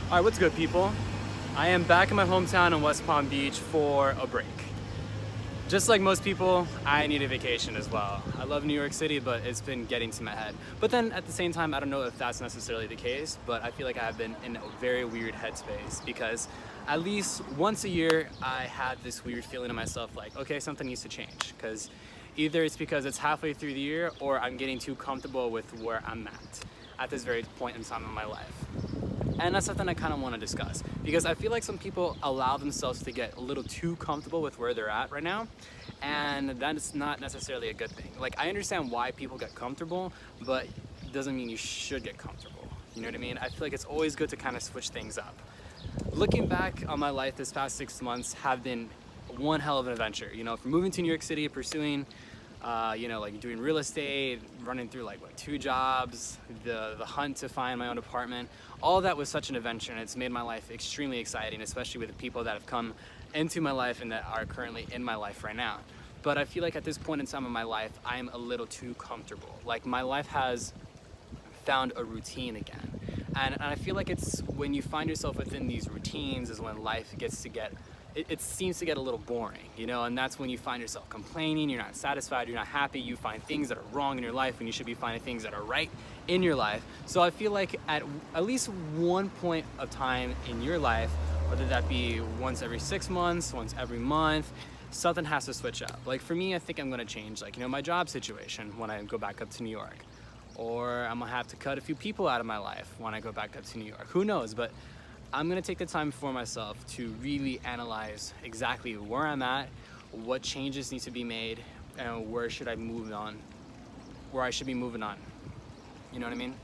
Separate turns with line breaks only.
Alright, what's good, people? I am back in my hometown in West Palm Beach for a break. Just like most people, I need a vacation as well. I love New York City, but it's been getting to my head. But then at the same time, I don't know if that's necessarily the case, but I feel like I have been in a very weird headspace because at least once a year, I had this weird feeling in myself like, okay, something needs to change. Because either it's because it's halfway through the year or I'm getting too comfortable with where I'm at this very point in time in my life. And that's something I kind of want to discuss because I feel like some people allow themselves to get a little too comfortable with where they're at right now, and that is not necessarily a good thing. Like, I understand why people get comfortable, but it doesn't mean you should get comfortable. You know what I mean? I feel like it's always good to kind of switch things up. Looking back on my life this past 6 months have been one hell of an adventure. You know, from moving to New York City, pursuing like doing real estate, running through like 2 jobs, the hunt to find my own apartment. All of that was such an adventure, and it's made my life extremely exciting, especially with the people that have come into my life and that are currently in my life right now. But I feel like at this point in time in my life, I'm a little too comfortable. Like, my life has found a routine again. And I feel like it's when you find yourself within these routines is when life gets to get it seems to get a little boring, you know, and that's when you find yourself complaining, you're not satisfied, you're not happy, you find things that are wrong in your life when you should be finding things that are right in your life. So I feel like at least one point of time in your life, whether that be once every 6 months, once every month, something has to switch up. Like, for me, I think I'm gonna change, like, you know, my job situation when I go back up to New York. Or I'm gonna have to cut a few people out of my life when I go back up to New York. Who knows? But I'm gonna take the time for myself to really analyze exactly where I'm at, what changes need to be made, and where should I move on, where I should be moving on. You know what I mean?